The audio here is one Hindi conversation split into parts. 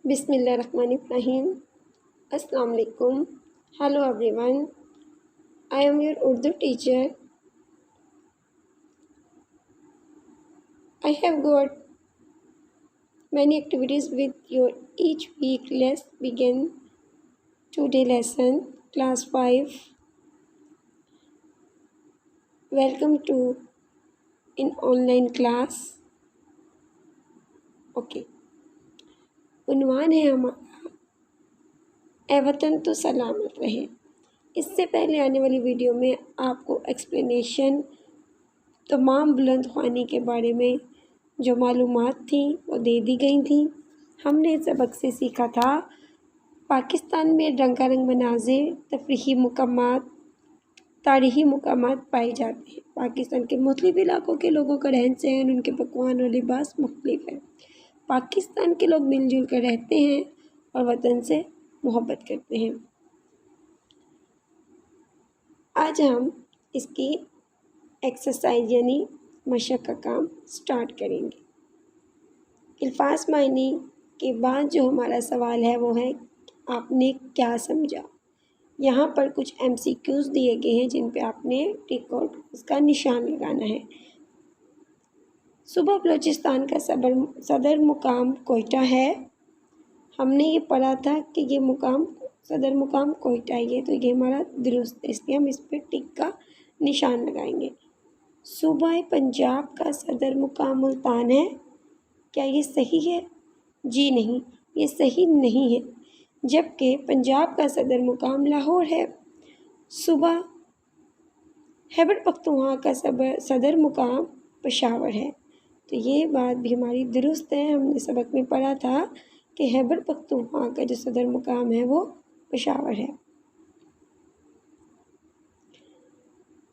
बिस्मिल्लाहिर्रहमानिर्रहीम। अस्सलाम वालेकुम। Hello everyone, I am your Urdu teacher. I have got many activities with you each week. Let's begin today lesson. Class 5. Welcome to in online class. Okay. उन्वान है हमारा ए वतन तो सलामत रहे। इससे पहले आने वाली वीडियो में आपको एक्सप्लेनेशन तमाम बुलंद ख़्वानी के बारे में जो मालूमात थी वो दे दी गई थी। हमने इस सबक से सीखा था पाकिस्तान में रंगारंग मनाज़िर, तफरीही मकामात, तारीख़ी मकामात पाए जाते हैं। पाकिस्तान के मुख्तलिफ़ इलाक़ों के लोगों का रहन सहन, उनके पकवान और लिबास मुख्तलिफ़ है। पाकिस्तान के लोग मिलजुल कर रहते हैं और वतन से मोहब्बत करते हैं। आज हम इसकी एक्सरसाइज यानी मशक का काम स्टार्ट करेंगे। अल्फाज मायने के बाद जो हमारा सवाल है वो है आपने क्या समझा। यहाँ पर कुछ MCQs दिए गए हैं जिन पे आपने टिक और उसका निशान लगाना है। सूबा बलूचिस्तान का सदर मुकाम कोयटा है। हमने ये पढ़ा था कि ये मुकाम सदर मुकाम कोयटा है, ये तो ये हमारा दुरुस्त है, इसलिए हम इस पर टिक का निशान लगाएंगे। सूबा पंजाब का सदर मुकाम मुल्तान है। क्या ये सही है? जी नहीं, ये सही नहीं है। जबकि पंजाब का सदर मुकाम लाहौर है। सूबा खैबर पख्तूनख्वा का सदर मुकाम पेशावर है। तो ये बात भी हमारी दुरुस्त है। हमने सबक में पढ़ा था कि खैबर पख्तूनख्वा का जो सदर मुकाम है वो पेशावर है।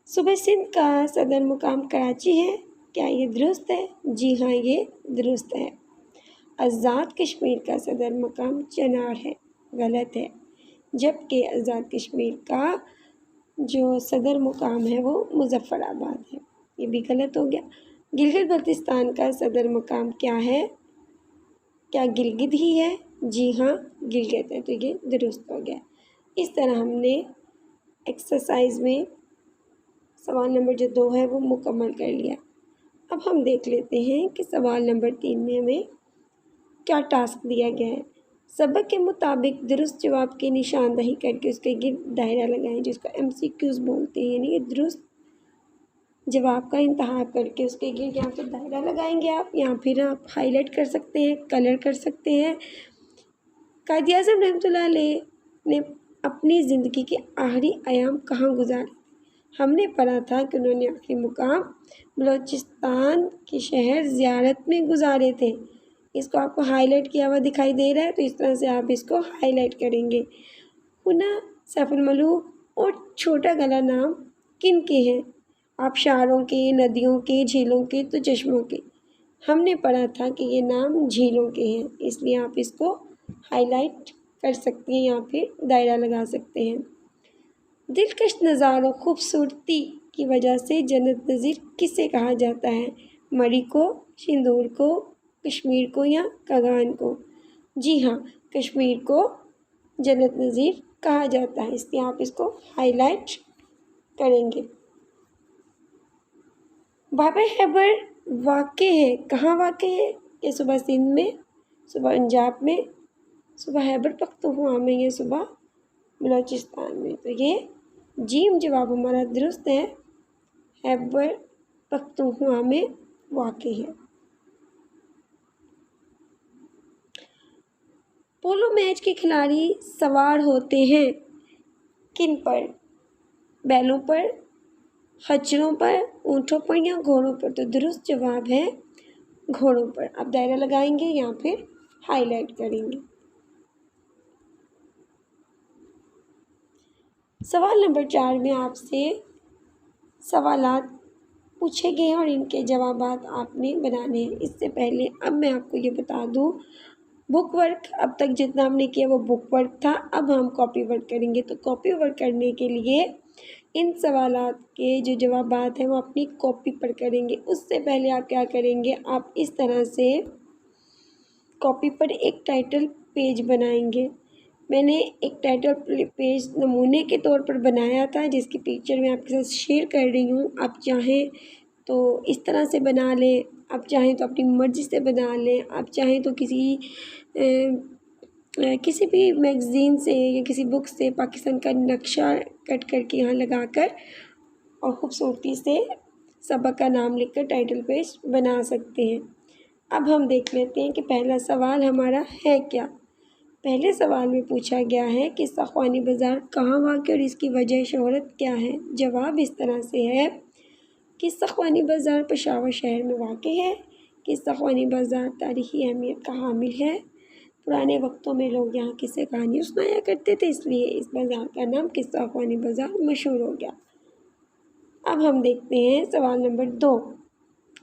सूबे सिंध का सदर मुकाम कराची है। क्या ये दुरुस्त है? जी हाँ, ये दुरुस्त है। आज़ाद कश्मीर का सदर मुकाम चनार है। गलत है। जबकि आज़ाद कश्मीर का जो सदर मुकाम है वो मुज़फ़्फ़राबाद है। ये भी गलत हो गया। गिलगित बल्तिस्तान का सदर मुकाम क्या है? क्या गिलगित ही है? जी हाँ, गिलगित है, तो ये दुरुस्त हो गया। इस तरह हमने एक्सरसाइज में सवाल नंबर जो 2 है वो मुकम्मल कर लिया। अब हम देख लेते हैं कि सवाल नंबर 3 में हमें क्या टास्क दिया गया है। सबक के मुताबिक दुरुस्त जवाब की निशानदही करके उसके गिर्द दायरा लगाएं, जिसको MCQs बोलते हैं। यानी कि दुरुस्त जवाब का इंतखाब करके उसके गिर्द यहाँ पर दायरा लगाएंगे आप, या फिर आप हाईलाइट कर सकते हैं, कलर कर सकते हैं। कायद-ए-आज़म रहमतुल्लाह अलैह ने अपनी ज़िंदगी के आखिरी अयाम कहाँ गुजारे? हमने पढ़ा था कि उन्होंने आखिरी मुकाम बलूचिस्तान के शहर ज़ियारत में गुजारे थे। इसको आपको हाईलाइट किया हुआ दिखाई दे रहा है, तो इस तरह से आप इसको हाईलाइट करेंगे। हुना, सैफुल मलूक और छोटा गला नाम किन के हैं? आबशारों के, नदियों के, झीलों के, तो चश्मों के। हमने पढ़ा था कि ये नाम झीलों के हैं, इसलिए आप इसको हाईलाइट कर सकते हैं या फिर दायरा लगा सकते हैं। दिलकश नज़ारों खूबसूरती की वजह से जन्नत नज़ीर किसे कहा जाता है? मरी को, सिंदूर को, कश्मीर को या कगान को? जी हाँ, कश्मीर को जन्नत नज़ीर कहा जाता है, इसलिए आप इसको हाईलाइट करेंगे। बाबा खैबर वाक़ है, कहाँ वाक़ है? ये सूबा सिंध में, सूबा पंजाब में, सूबा खैबर पख्तूनख्वा में या सूबा बलूचिस्तान में? तो ये जीम जवाब हमारा दुरुस्त है, खैबर पख्तूनख्वा में वाक़ है। पोलो मैच के खिलाड़ी सवार होते हैं किन पर? बैलों पर, खच्चरों पर, ऊँटों पर या घोड़ों पर? तो दुरुस्त जवाब है घोड़ों पर। आप दायरा लगाएंगे या फिर हाईलाइट करेंगे। सवाल नंबर 4 में आपसे सवालात पूछे गए हैं और इनके जवाबात आपने बनाने हैं। इससे पहले अब मैं आपको ये बता दूँ, बुक वर्क अब तक जितना हमने किया वो बुक वर्क था। अब हम कॉपी वर्क करेंगे। तो कॉपी वर्क करने के लिए इन सवालात के जो जवाबात हैं वो अपनी कॉपी पर करेंगे। उससे पहले आप क्या करेंगे, आप इस तरह से कॉपी पर एक टाइटल पेज बनाएंगे। मैंने एक टाइटल पेज नमूने के तौर पर बनाया था, जिसकी पिक्चर मैं आपके साथ शेयर कर रही हूँ। आप चाहें तो इस तरह से बना लें, आप चाहें तो अपनी मर्ज़ी से बना लें, आप चाहें तो किसी भी मैगज़ीन से या किसी बुक से पाकिस्तान का नक्शा कट करके यहाँ लगाकर और ख़ूबसूरती से सबक का नाम लिखकर टाइटल पेज बना सकते हैं। अब हम देख लेते हैं कि पहला सवाल हमारा है क्या। पहले सवाल में पूछा गया है कि सख्वानी बाज़ार कहाँ वाक़ है और इसकी वजह शोहरत क्या है। जवाब इस तरह से है कि सख्वानी बाज़ार पेशावर शहर में वाक़ है कि सख्वानी बाज़ार तारीख़ी अहमियत का हामिल है। पुराने वक्तों में लोग यहाँ किस्से कहानियाँ सुनाया करते थे, इसलिए इस बाज़ार का नाम किस्सा ख़वानी बाज़ार मशहूर हो गया। अब हम देखते हैं सवाल नंबर 2।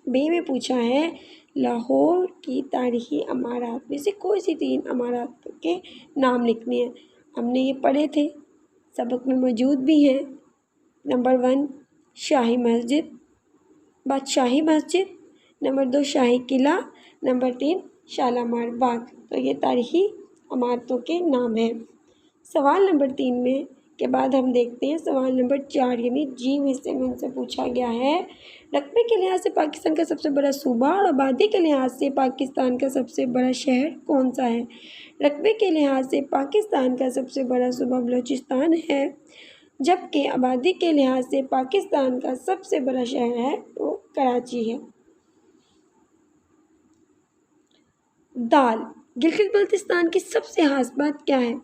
बे में पूछा है लाहौर की तारीख़ी इमारत में से कोई सी 3 इमारत के नाम लिखने हैं। हमने ये पढ़े थे, सबक में मौजूद भी हैं। नंबर 1 शाही मस्जिद, बादशाही मस्जिद, नंबर 2 शाही किला, नंबर 3 शालामार बाग। तो ये तारीख़ी इमारतों के नाम हैं। सवाल नंबर 3 में के बाद हम देखते हैं सवाल नंबर 4 यानी जी हिस्से में उनसे पूछा गया है रकबे के लिहाज से पाकिस्तान का सबसे बड़ा सूबा और आबादी के लिहाज से पाकिस्तान का सबसे बड़ा शहर कौन सा है। रकबे के लिहाज से पाकिस्तान का सबसे बड़ा सूबा बलूचिस्तान है, जबकि आबादी के लिहाज से पाकिस्तान का सबसे बड़ा शहर है वो कराची है। दाल, गिलगित बल्तिस्तान की सबसे खास बात क्या है।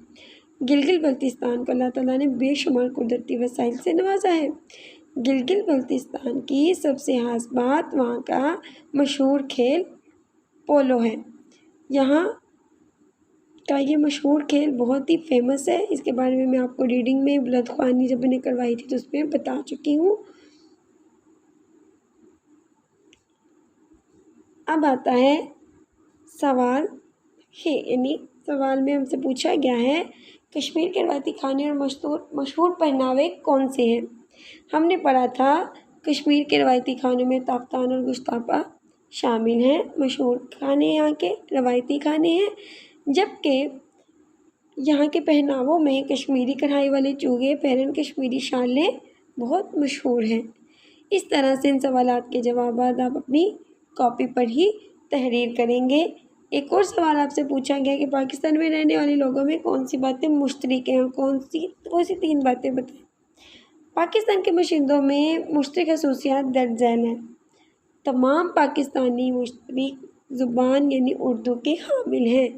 गिलगित बल्तिस्तान को अल्लाह ताला ने बेशुमार कुदरती वसाइल से नवाजा है। गिलगित बल्तिस्तान की सबसे खास बात वहाँ का मशहूर खेल पोलो है। यहाँ का ये मशहूर खेल बहुत ही फेमस है। इसके बारे में मैं आपको रीडिंग में बुलंद ख्वानी जब मैंने करवाई थी तो उसमें बता चुकी हूँ। अब आता है सवाल है, यानी सवाल में हमसे पूछा गया है कश्मीर के रवायती खाने और मशहूर पहनावे कौन से हैं। हमने पढ़ा था कश्मीर के रवायती खानों में ताफ्तान और गुश्तापा शामिल हैं। मशहूर खाने यहाँ के रवायती खाने हैं, जबकि यहाँ के पहनावों में कश्मीरी कढ़ाई वाले चूगे, पैरन, कश्मीरी शालें बहुत मशहूर हैं। इस तरह से इन सवालात के जवाब आप अपनी कॉपी पर ही तहरीर करेंगे। एक और सवाल आपसे पूछा गया कि पाकिस्तान में रहने वाले लोगों में कौन सी बातें मुश्तरक हैं और कौन सी 3 बातें बताएं। पाकिस्तान के बाशिंदों में मुश्तरक खसूसियात दर्ज झैल हैं। तमाम पाकिस्तानी मुश्तरक ज़ुबान यानी उर्दू के हामिल हैं।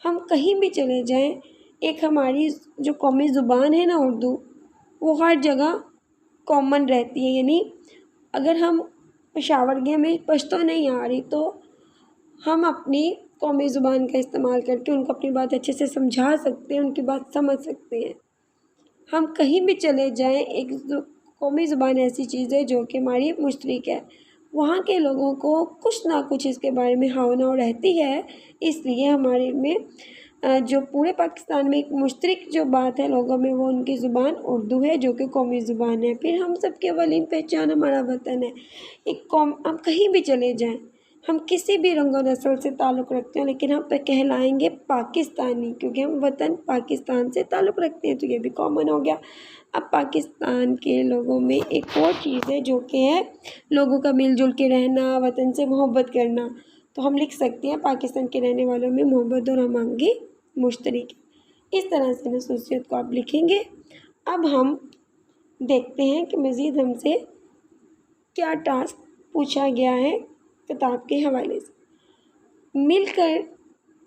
हम कहीं भी चले जाएं, एक हमारी जो कौमी ज़ुबान है ना उर्दू, वो हर जगह कॉमन रहती है। यानी अगर हम पेशावर गए में पश्तो नहीं आ रही तो हम अपनी कौमी ज़ुबान का इस्तेमाल करके उनको अपनी बात अच्छे से समझा सकते हैं, उनकी बात समझ सकते हैं। हम कहीं भी चले जाएं, एक कौमी ज़ुबान ऐसी चीज़ है जो कि हमारी मुश्तरक है। वहाँ के लोगों को कुछ ना कुछ इसके बारे में हाव-नाव रहती है, इसलिए हमारे में जो पूरे पाकिस्तान में एक मुश्तरक जो बात है लोगों में, वो उनकी ज़ुबान उर्दू है जो कि कौमी ज़ुबान है। फिर हम सब की अवलीन पहचान हमारा वतन है। एक कौम, हम कहीं भी चले जाएं, हम किसी भी रंग और नस्ल से ताल्लुक़ रखते हैं, लेकिन हम कहलाएंगे पाकिस्तानी, क्योंकि हम वतन पाकिस्तान से ताल्लुक़ रखते हैं। तो ये भी कॉमन हो गया। अब पाकिस्तान के लोगों में एक और चीज़ है जो कि है लोगों का मिलजुल के रहना, वतन से मोहब्बत करना। तो हम लिख सकते हैं पाकिस्तान के रहने वालों में मोहब्बत और हमांगी मुश्तरक। इस तरह से खसूसियत को आप लिखेंगे। अब हम देखते हैं कि मज़ीद हमसे क्या टास्क पूछा गया है किताब के हवाले से। मिलकर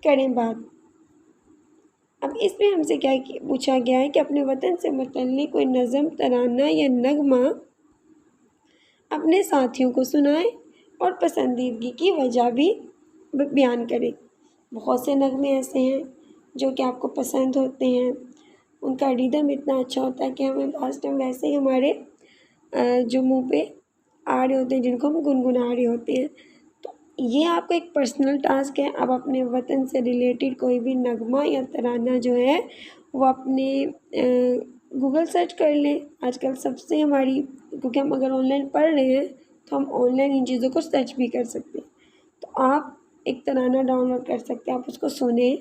करें बात। अब इसमें हमसे क्या पूछा गया है कि अपने वतन से मुतल्लिक़ कोई नज़म, तराना या नगमा अपने साथियों को सुनाएं और पसंदीदगी की वजह भी बयान करें। बहुत से नगमे ऐसे हैं जो कि आपको पसंद होते हैं, उनका रिदम इतना अच्छा होता है कि हमें लास्ट टाइम वैसे ही हमारे जो मुंह पे आ रहे होते हैं, जिनको हम गुनगुना रहे होते हैं। तो ये आपका एक पर्सनल टास्क है। आप अपने वतन से रिलेटेड कोई भी नगमा या तराना जो है वो अपने गूगल सर्च कर लें। आजकल सबसे हमारी, क्योंकि हम अगर ऑनलाइन पढ़ रहे हैं तो हम ऑनलाइन इन चीज़ों को सर्च भी कर सकते हैं। तो आप एक तराना डाउनलोड कर सकते हैं, आप उसको सुने,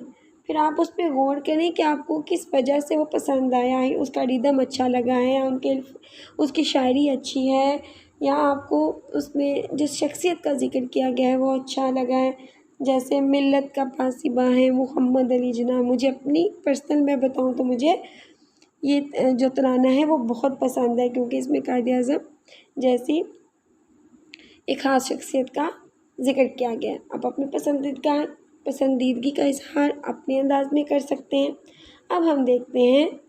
फिर आप उस पर गौर करें कि आपको किस वजह से वो पसंद आया है, उसका रिदम अच्छा लगा है या उसकी शायरी अच्छी है, या आपको उसमें जिस शख्सियत का ज़िक्र किया गया है वो अच्छा लगा है। जैसे मिल्लत का पासिबा है मोहम्मद अली जिन्ना, मुझे अपनी पर्सनल मैं बताऊँ तो मुझे ये जो तराना है वो बहुत पसंद है, क्योंकि इसमें कायद-ए-आज़म जैसी एक ख़ास शख्सियत का ज़िक्र किया गया है। आप अपनी पसंदीदगी का इज़हार अपने अंदाज़ में कर सकते हैं। अब हम देखते हैं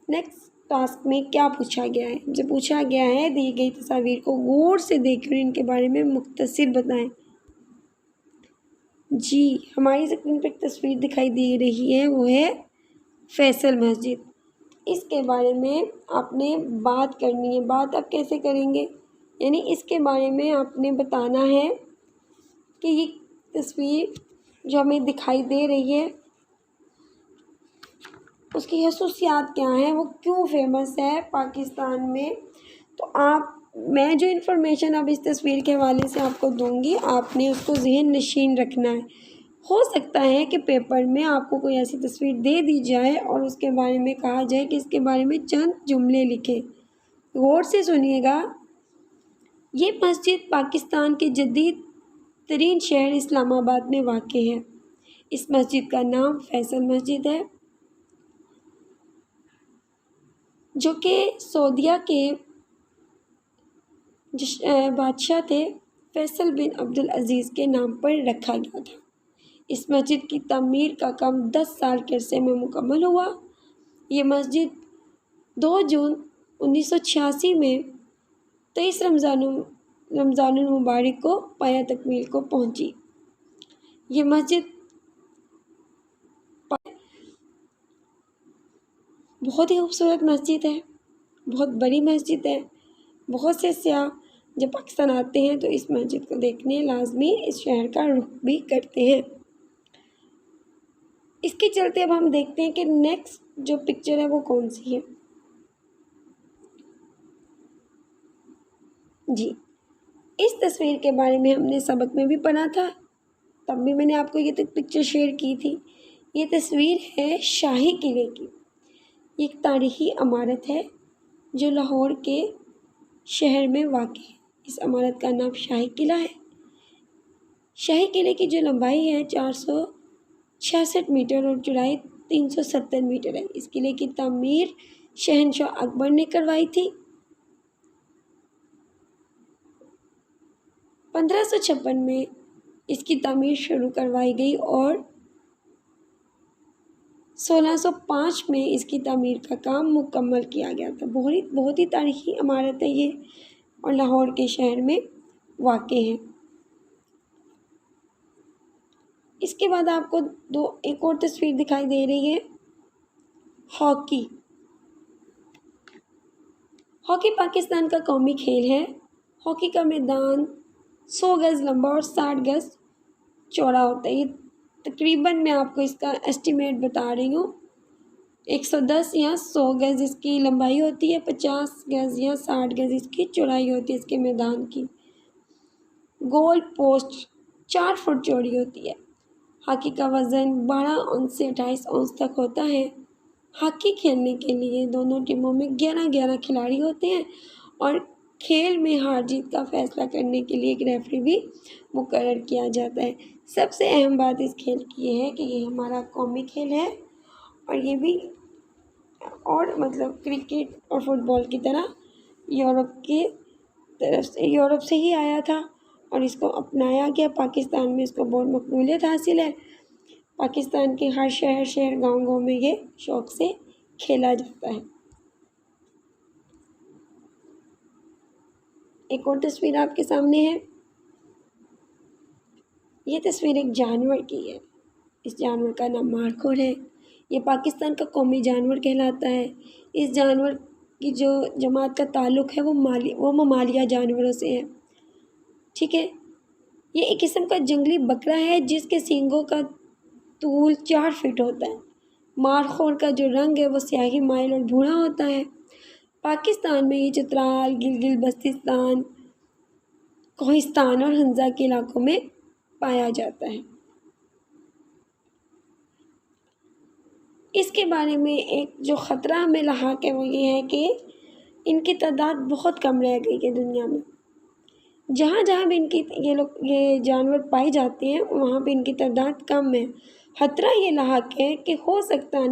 नेक्स्ट टास्क में क्या पूछा गया है। जो पूछा गया है, दी गई तस्वीर को गौर से देखें और इनके बारे में मुख्तसर बताएं। जी, हमारी स्क्रीन पर एक तस्वीर दिखाई दे रही है, वो है फैसल मस्जिद। इसके बारे में आपने बात करनी है। बात आप कैसे करेंगे, यानी इसके बारे में आपने बताना है कि ये तस्वीर जो हमें दिखाई दे रही है उसकी खसूसियात क्या हैं, वो क्यों फेमस है पाकिस्तान में। तो मैं जो इन्फॉर्मेशन अब इस तस्वीर के हवाले से आपको दूंगी, आपने उसको ज़हन नशीन रखना है। हो सकता है कि पेपर में आपको कोई ऐसी तस्वीर दे दी जाए और उसके बारे में कहा जाए कि इसके बारे में चंद जुमले लिखे। गौर से सुनिएगा। ये मस्जिद पाकिस्तान के जदीद तरीन शहर इस्लामाबाद में वाक़ है। इस मस्जिद का नाम फैसल मस्जिद है, जो कि सऊदीया के बादशाह थे फैसल बिन अब्दुल अज़ीज़ के नाम पर रखा गया था। इस मस्जिद की तमीर का काम 10 साल के अरसे में मुकम्मल हुआ। ये मस्जिद 2 जून 1986 में 23 रमज़ानुल मुबारक को पाया तकमील को पहुंची। ये मस्जिद बहुत ही खूबसूरत मस्जिद है, बहुत बड़ी मस्जिद है। बहुत से सयाह जब पाकिस्तान आते हैं तो इस मस्जिद को देखने लाजमी इस शहर का रुख भी करते हैं। इसके चलते अब हम देखते हैं कि नेक्स्ट जो पिक्चर है वो कौन सी है। जी, इस तस्वीर के बारे में हमने सबक में भी पढ़ा था, तब भी मैंने आपको ये पिक्चर शेयर की थी। ये तस्वीर है शाही किले की। ये एक तारीख़ी इमारत है जो लाहौर के शहर में वाक़ है। इस इमारत का नाम शाही किला है। शाही किले की जो लंबाई है 466 मीटर और चौड़ाई 370 मीटर है। इस किले की तामीर शहनशाह अकबर ने करवाई थी। 1556 में इसकी तामीर शुरू करवाई गई और 1605 में इसकी तामीर का काम मुकम्मल किया गया था। बहुत ही तारीख़ी इमारत है ये और लाहौर के शहर में वाक़ है। इसके बाद आपको एक और तस्वीर दिखाई दे रही है हॉकी। हॉकी पाकिस्तान का कौमी खेल है। हॉकी का मैदान 100 गज़ लंबा और 60 गज़ चौड़ा होता है। ये तकरीबन मैं आपको इसका एस्टिमेट बता रही हूँ, 110 या 100 गज़ इसकी लंबाई होती है, 50 गज़ या 60 गज़ इसकी चौड़ाई होती है इसके मैदान की। गोल पोस्ट 4 फुट चौड़ी होती है। हॉकी का वज़न 12 औंस से 28 औंस तक होता है। हॉकी खेलने के लिए दोनों टीमों में 11-11 खिलाड़ी होते हैं और खेल में हार जीत का फैसला करने के लिए एक रेफरी भी मुकर्रर किया जाता है। सबसे अहम बात इस खेल की ये है कि ये हमारा कौमी खेल है और ये भी मतलब क्रिकेट और फुटबॉल की तरह यूरोप से ही आया था और इसको अपनाया गया। पाकिस्तान में इसको बहुत मकबूलियत हासिल है। पाकिस्तान के हर शहर गाँव में ये शौक़ से खेला जाता है। एक और तस्वीर आपके सामने है। ये तस्वीर एक जानवर की है। इस जानवर का नाम मारखोर है। ये पाकिस्तान का कौमी जानवर कहलाता है। इस जानवर की जो जमात का ताल्लुक़ है वो ममालिया जानवरों से है। ठीक है, ये एक किस्म का जंगली बकरा है जिसके सींगों का तूल 4 फीट होता है। मारखोर का जो रंग है वो स्याही माइल और भूरा होता है। पाकिस्तान में ये चित्राल, गिलगित बल्तिस्तान, कोहिस्तान और हंजा के इलाकों में पाया जाता है। इसके बारे में एक जो ख़तरा हमें लाहक है वो ये है कि इनकी तादाद बहुत कम रह गई है दुनिया में। जहाँ जहाँ भी ये जानवर पाए जाते हैं वहाँ पे इनकी तादाद कम है। ख़तरा ये लाहक है कि हो सकता है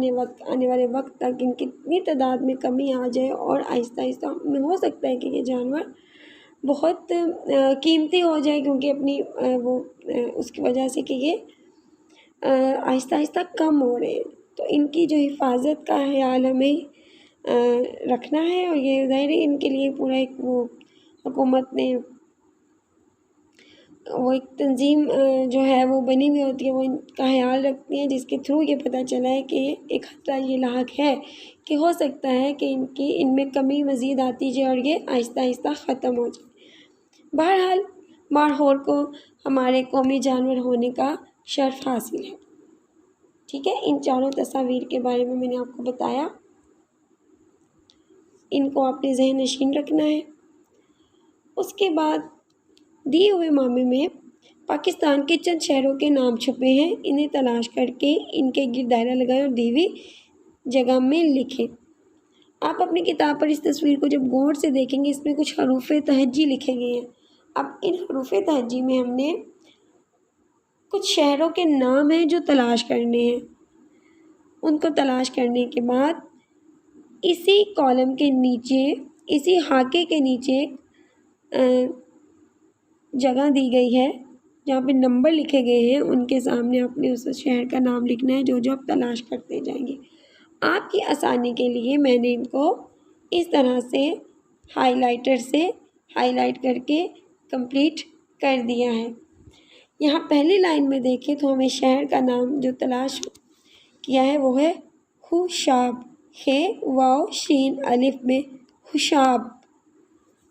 आने वाले वक्त तक इनकी इतनी तादाद में कमी आ जाए और आहिस्ता आहिस्ता में हो सकता है कि ये जानवर बहुत कीमती हो जाए, क्योंकि अपनी उसकी वजह से कि ये आहिस्ता आहिस्ता कम हो रहे हैं। तो इनकी जो हिफाजत का ख्याल हमें रखना है, और ये ज़ाहिर है इनके लिए पूरा एक हुकूमत ने एक तंजीम जो है वो बनी हुई होती है, वो इनका ख्याल रखती है, जिसके थ्रू ये पता चला है कि एक ख़तरा ये लाहक है कि हो सकता है कि इनमें कमी मज़ीद आती जाए और ये आहिस्ता आहिस्ता ख़त्म हो जाए। बहरहाल मारहोर को हमारे कौमी जानवर होने का शर्फ हासिल है। ठीक है, इन चारों तस्वीर के बारे में मैंने आपको बताया, इनको आपने ज़हन नशीन रखना है। उसके बाद दिए हुए मामले में पाकिस्तान के चंद शहरों के नाम छुपे हैं, इन्हें तलाश करके इनके गिर्द दायरा लगाएं और दी हुई जगह में लिखें। आप अपनी किताब पर इस तस्वीर को जब गौर से देखेंगे, इसमें कुछ हरूफ तहज्जी लिखे गए हैं। अब इन हरूफ तहज्जी में हमने कुछ शहरों के नाम हैं जो तलाश करने हैं। उनको तलाश करने के बाद इसी कॉलम के नीचे, इसी हाके के नीचे जगह दी गई है जहाँ पे नंबर लिखे गए हैं, उनके सामने आपने उस शहर का नाम लिखना है जो आप तलाश करते जाएंगे। आपकी आसानी के लिए मैंने इनको इस तरह से हाइलाइटर से हाईलाइट करके कंप्लीट कर दिया है। यहाँ पहली लाइन में देखें तो हमें शहर का नाम जो तलाश किया है वो है हुशाब, हे वाव शीन अलिफ में हुशाब।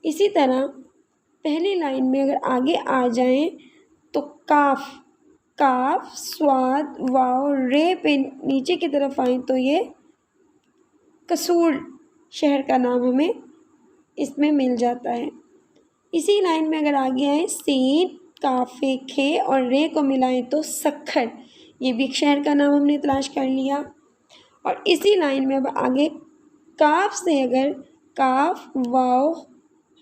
इसी तरह पहली लाइन में अगर आगे आ जाएं तो काफ स्वाद वाव रे पे नीचे की तरफ आए तो ये कसूर शहर का नाम हमें इसमें मिल जाता है। इसी लाइन में अगर आगे आए सीन काफे खे और रे को मिलाएं तो सखर, ये भी एक शहर का नाम हमने तलाश कर लिया। और इसी लाइन में अब आगे काफ से अगर काफ वाव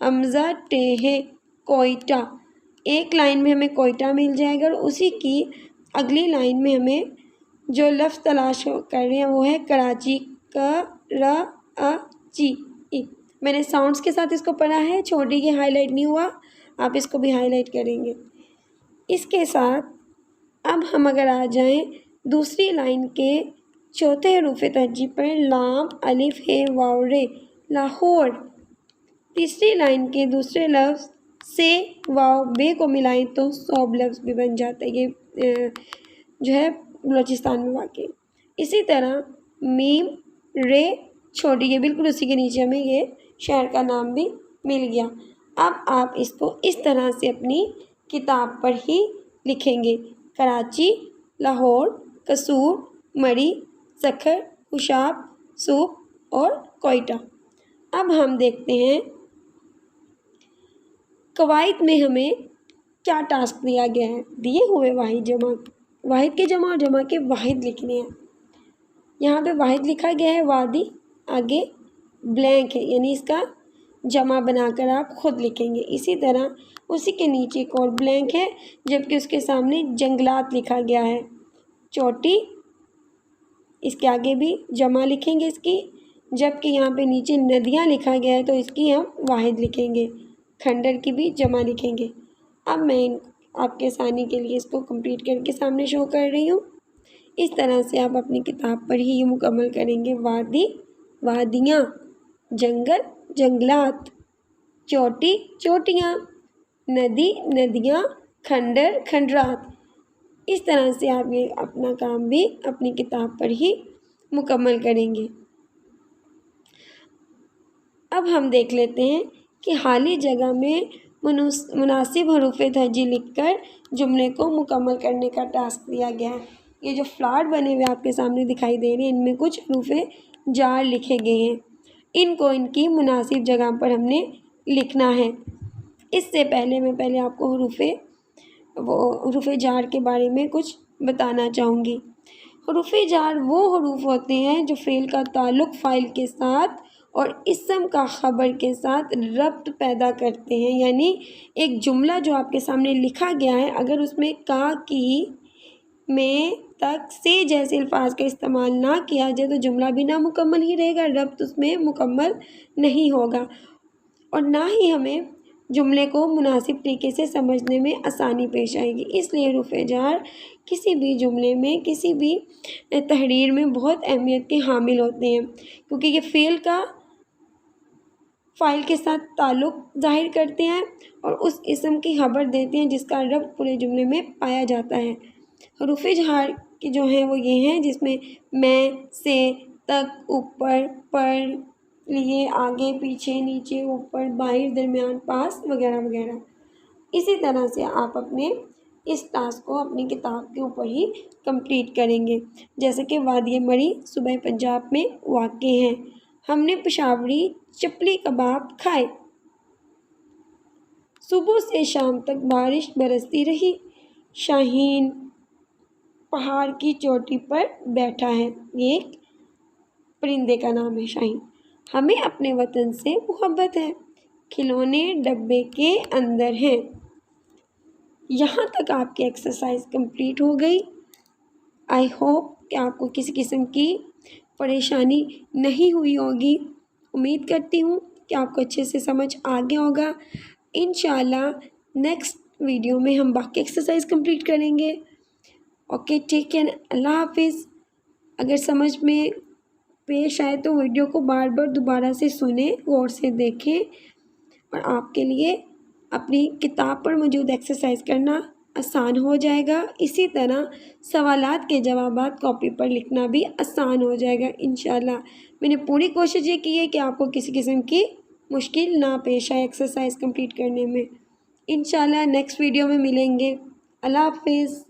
हमज़ा टेहे कोयटा, एक लाइन में हमें कोयटा मिल जाएगा। और उसी की अगली लाइन में हमें जो लफ्ज़ तलाश कर रहे हैं वो है कराची, कराची। मैंने साउंड्स के साथ इसको पढ़ा है, छोटी की हाईलाइट नहीं हुआ, आप इसको भी हाईलाइट करेंगे। इसके साथ अब हम अगर आ जाएं दूसरी लाइन के चौथे हरूफ तहज्जी पर लाम अलिफ हे वाव रे लाहौर। तीसरी लाइन के दूसरे लफ्ज़ से वाव बे को मिलाएं तो सौब लफ्ज़ भी बन जाता है, ये जो है बलूचिस्तान में वाक़ई। इसी तरह मीम रे छोटी, ये बिल्कुल उसी के नीचे हमें ये शहर का नाम भी मिल गया। अब आप इसको इस तरह से अपनी किताब पर ही लिखेंगे, कराची, लाहौर, कसूर, मरी, सखर, हुशाब, सूप और कोयटा। अब हम देखते हैं कवायद में हमें क्या टास्क दिया गया है। दिए हुए वाहिद के जमा और जमा के वाहिद लिखने हैं। यहाँ पे वाहिद लिखा गया है वादी, आगे ब्लैंक है, यानी इसका जमा बनाकर आप खुद लिखेंगे। इसी तरह उसी के नीचे एक और ब्लैंक है, जबकि उसके सामने जंगलात लिखा गया है। चोटी, इसके आगे भी जमा लिखेंगे इसकी, जबकि यहाँ पे नीचे नदियाँ लिखा गया है तो इसकी हम वाहिद लिखेंगे। खंडर की भी जमा लिखेंगे। अब मैं आपके आसानी के लिए इसको कंप्लीट करके सामने शो कर रही हूँ। इस तरह से आप अपनी किताब पर ही ये मुकम्मल करेंगे। वादी, वादियाँ, जंगल, जंगलात, चोटी, चोटियाँ, नदी, नदियाँ, खंडर, खंडरात। इस तरह से आप ये अपना काम भी अपनी किताब पर ही मुकम्मल करेंगे। अब हम देख लेते हैं कि हाली जगह में मुनासिब हरूफ तहज्जी लिखकर जुमले को मुकम्मल करने का टास्क दिया गया है। ये जो फ्लावर बने हुए आपके सामने दिखाई दे रहे हैं, इनमें कुछ हरूफ जार लिखे गए हैं। इनको इनकी मुनासिब जगह पर हमने लिखना है। इससे पहले मैं आपको हरूफ वो हरूफ जार के बारे में कुछ बताना चाहूँगी। हरूफ जार वो हरूफ होते हैं जो फ़ेल का ताल्लुक़ फ़ाइल के साथ और इस्म का ख़बर के साथ रब्त पैदा करते हैं। यानी एक जुमला जो आपके सामने लिखा गया है, अगर उसमें का, की, में, तक, से जैसे अल्फाज का इस्तेमाल ना किया जाए तो जुमला भी नामुकम्मल ही रहेगा, रब्त उसमें मुकम्मल नहीं होगा और ना ही हमें जुमले को मुनासिब तरीके से समझने में आसानी पेश आएगी। इसलिए हरूफ जार किसी भी जुमले में, किसी भी तहरीर में बहुत अहमियत के हामिल होते हैं, क्योंकि ये फ़ेल का फ़ाइल के साथ ताल्लुक़ ज़ाहिर करते हैं और उस इस्म की खबर देते हैं जिसका रब्त पूरे जुमले में पाया जाता है। हरूफ जार की जो हैं वो ये हैं जिसमें मैं, से, तक, ऊपर, पर, लिए, आगे, पीछे, नीचे, ऊपर, बाहर, दरमियान, पास वगैरह वगैरह। इसी तरह से आप अपने इस टास्क को अपनी किताब के ऊपर ही कंप्लीट करेंगे। जैसे कि वादी मरी सूबे पंजाब में वाक़ है। हमने पेशावरी चपली कबाब खाए। सुबह से शाम तक बारिश बरसती रही। शाहीन पहाड़ की चोटी पर बैठा है। ये एक परिंदे का नाम है शाहीन। हमें अपने वतन से मोहब्बत है। खिलौने डब्बे के अंदर हैं। यहाँ तक आपकी एक्सरसाइज कंप्लीट हो गई। आई होप कि आपको किसी किस्म की परेशानी नहीं हुई होगी। उम्मीद करती हूँ कि आपको अच्छे से समझ आ गया होगा। इंशाल्लाह नेक्स्ट वीडियो में हम बाकी एक्सरसाइज कंप्लीट करेंगे। ओके, टेक केयर, अल्लाह हाफिज़। अगर समझ में पेश आए तो वीडियो को बार बार दोबारा से सुने, गौर से देखें और आपके लिए अपनी किताब पर मौजूद एक्सरसाइज करना आसान हो जाएगा। इसी तरह सवालात के जवाबात कॉपी पर लिखना भी आसान हो जाएगा इंशाल्लाह। मैंने पूरी कोशिश ये की है कि आपको किसी किस्म की मुश्किल ना पेश आए एक्सरसाइज कंप्लीट करने में। इंशाल्लाह नेक्स्ट वीडियो में मिलेंगे। अल्लाह हाफिज़।